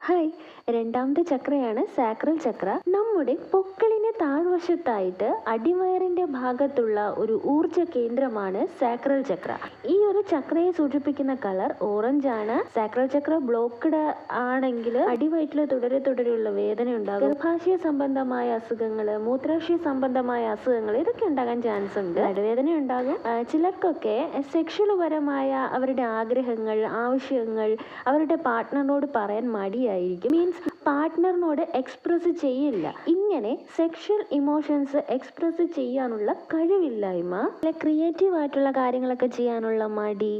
Hi, രണ്ടാമത്തെ ചക്രയാണ് sacral ചക്ര. നമ്മുടെ പൊക്കിളിന് താഴ്വശത്തായിട്ട് അടിവയറിന്റെ ഭാഗത്തുള്ള ഒരു ഊർജ കേന്ദ്രമാണ് സാക്രൽ ചക്ര. ഈ ഒരു ചക്രയെ സൂചിപ്പിക്കുന്ന കളർ ഓറഞ്ച് ആണ്. സാക്രൽ ചക്ര ബ്ലോക്ക്ഡ് ആണെങ്കിൽ അടിവയറ്റിൽ തുടരെയുള്ള വേദന ഉണ്ടാകും. ഗർഭാശയ സംബന്ധമായ അസുഖങ്ങൾ, മൂത്രാശയ സംബന്ധമായ അസുഖങ്ങൾ ഇതൊക്കെ ഉണ്ടാകാൻ ചാൻസ് ഉണ്ട്. നടുവേദന ഉണ്ടാകും. ചിലർക്കൊക്കെ സെക്ഷൽ പരമായ അവരുടെ ആഗ്രഹങ്ങൾ, ആവശ്യങ്ങൾ അവരുടെ പാർട്ട്ണറിനോട് പറയാൻ മടിയായിരിക്കും. മീൻസ് പാർട്ട്ണറിനോട് എക്സ്പ്രസ് ചെയ്യില്ല. ഇങ്ങനെ സെക്ഷൽ ഇമോഷൻസ് എക്സ്പ്രസ് ചെയ്യാനുള്ള കഴിവില്ലായ്മ, ക്രിയേറ്റീവ് ആയിട്ടുള്ള കാര്യങ്ങളൊക്കെ ചെയ്യാനുള്ള മടി,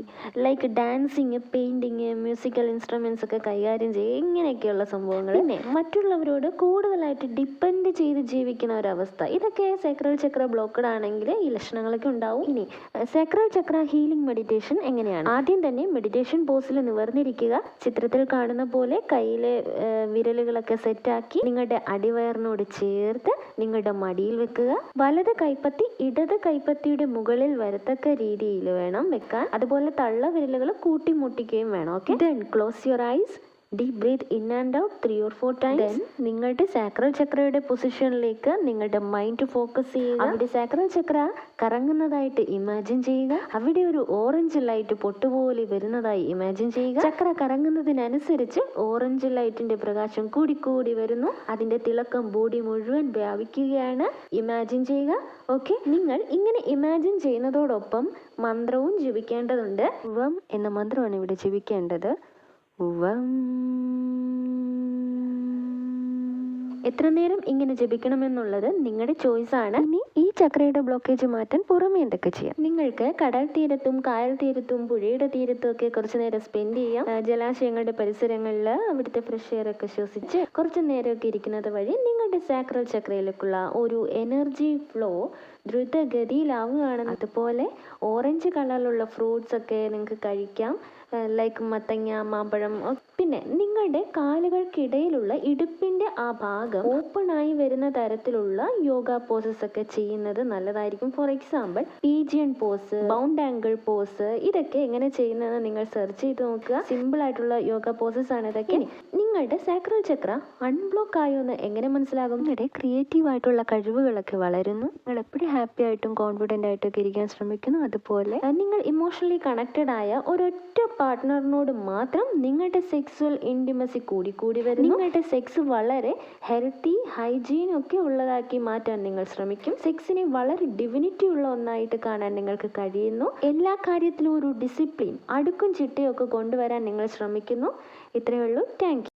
like dancing, painting, musical instruments ഒക്കെ കൈകാര്യം ചെയ്യുക, ഇങ്ങനെയൊക്കെയുള്ള സംഭവങ്ങൾ. പിന്നെ മറ്റുള്ളവരോട് കൂടുതലായിട്ട് ഡിപ്പെൻഡ് ചെയ്ത് ജീവിക്കുന്ന ഒരവസ്ഥ, ഇതൊക്കെ സാക്രൽ ചക്ര ബ്ലോക്കഡ് ആണെങ്കിൽ ഈ ലക്ഷണങ്ങളൊക്കെ ഉണ്ടാവും. ഇനി സാക്രൽ ചക്ര ഹീലിംഗ് മെഡിറ്റേഷൻ എങ്ങനെയാണ്? ആദ്യം തന്നെ മെഡിറ്റേഷൻ പോസിൽ നിവർന്നിരിക്കുക. ചിത്രത്തിൽ കാണുന്ന പോലെ കയ്യിലെ വിരലുകളൊക്കെ സെറ്റാക്കി നിങ്ങളുടെ അടിവയറിനോട് ചേർത്ത് നിങ്ങളുടെ മടിയിൽ വെക്കുക. വലത് കൈപ്പത്തി ഇടത് കൈപ്പത്തിയുടെ മുകളിൽ വരത്തക്ക രീതിയിൽ വേണം വെക്കാൻ. അതുപോലെ തള്ള വിരലുകൾ കൂട്ടിമുട്ടിക്കുകയും വേണം. Okay, then close your eyes. Deep breath in and out 3 or 4 times. ദെൻ നിങ്ങളുടെ സാക്രൽ ചക്രയുടെ പൊസിഷനിലേക്ക് നിങ്ങളുടെ മൈൻഡ് ഫോക്കസ് ചെയ്യുക. അവിടെ സാക്രൽ ചക്ര കറങ്ങുന്നതായിട്ട് ഇമാജിൻ ചെയ്യുക. അവിടെ ഒരു ഓറഞ്ച് ലൈറ്റ് പൊട്ടുപോലെ വരുന്നതായി ഇമാജിൻ ചെയ്യുക. ചക്ര കറങ്ങുന്നതിനനുസരിച്ച് ഓറഞ്ച് ലൈറ്റിന്റെ പ്രകാശം കൂടി വരുന്നു. അതിന്റെ തിളക്കം ബോഡി മുഴുവൻ വ്യാപിക്കുകയാണ്. ഇമാജിൻ ചെയ്യുക. ഓക്കെ, നിങ്ങൾ ഇങ്ങനെ ഇമാജിൻ ചെയ്യുന്നതോടൊപ്പം മന്ത്രവും ജപിക്കേണ്ടതുണ്ട്. വം എന്ന മന്ത്രമാണ് ഇവിടെ ജപിക്കേണ്ടത്. വം. എത്ര നേരം ഇങ്ങനെ ജപിക്കണമെന്നുള്ളത് നിങ്ങളുടെ ചോയ്സ് ആണ്. ഇനി ഈ ചക്രയുടെ ബ്ലോക്കേജ് മാറ്റാൻ പുറമെ എന്തൊക്കെ ചെയ്യാം? നിങ്ങൾക്ക് കടൽ തീരത്തും കായൽ തീരത്തും പുഴയുടെ തീരത്തും ഒക്കെ കുറച്ചു നേരം സ്പെൻഡ് ചെയ്യാം. ജലാശയങ്ങളുടെ പരിസരങ്ങളിൽ അവിടുത്തെ ഫ്രഷ് എയർ ഒക്കെ ശ്വസിച്ച് കുറച്ചു നേരമൊക്കെ ഇരിക്കുന്നത് വഴി നിങ്ങളുടെ സാക്രൽ ചക്രയിലേക്കുള്ള ഒരു എനർജി ഫ്ലോ ദ്രുതഗതിയിലാവുകയാണ്. അതുപോലെ ഓറഞ്ച് കളറിലുള്ള ഫ്രൂട്ട്സ് ഒക്കെ നിങ്ങൾക്ക് കഴിക്കാം, ലൈക്ക് മത്തങ്ങ, മാമ്പഴം. പിന്നെ നിങ്ങളുടെ കാലുകൾക്കിടയിലുള്ള ഇടുപ്പിന്റെ ആ ഭാഗം ഓപ്പൺ ആയി വരുന്ന തരത്തിലുള്ള യോഗ പോസസ് ഒക്കെ ചെയ്യുന്നത് നല്ലതായിരിക്കും. For example pigeon pose, bound angle pose, ഇതൊക്കെ എങ്ങനെ ചെയ്യുന്നതെന്ന് നിങ്ങൾ സെർച്ച് ചെയ്ത് നോക്കുക. സിമ്പിൾ ആയിട്ടുള്ള യോഗ പോസസ് ആണ് ഇതൊക്കെ. നിങ്ങളുടെ സാക്രൽ ചക്ര അൺബ്ലോക്ക് ആയോ എന്ന് എങ്ങനെ മനസ്സിലാകും? നിങ്ങളുടെ ക്രിയേറ്റീവ് ആയിട്ടുള്ള കഴിവുകളൊക്കെ വളരുന്നു. നിങ്ങൾ എപ്പോഴും ഹാപ്പി ആയിട്ടും കോൺഫിഡൻ്റ് ആയിട്ടൊക്കെ ഇരിക്കാൻ ശ്രമിക്കുന്നു. അതുപോലെ നിങ്ങൾ ഇമോഷണലി കണക്റ്റഡ് ആയ ഒരൊറ്റ പാർട്ട്ണറിനോട് മാത്രം നിങ്ങളുടെ സെക്സ്വൽ ഇൻറ്റിമസി കൂടി വരുന്നു. നിങ്ങളുടെ സെക്സ് വളരെ ഹെൽത്തി, ഹൈജീൻ ഒക്കെ ഉള്ളതാക്കി മാറ്റാൻ നിങ്ങൾ ശ്രമിക്കും. സെക്സിനെ വളരെ ഡിവിനിറ്റി ഉള്ള ഒന്നായിട്ട് കാണാൻ നിങ്ങൾക്ക് കഴിയുന്നു. എല്ലാ കാര്യത്തിലും ഒരു ഡിസിപ്ലിൻ, അടുക്കും ചിട്ടയും ഒക്കെ കൊണ്ടുവരാൻ നിങ്ങൾ ശ്രമിക്കുന്നു. ഇത്രയേ ഉള്ളൂ. Thank you.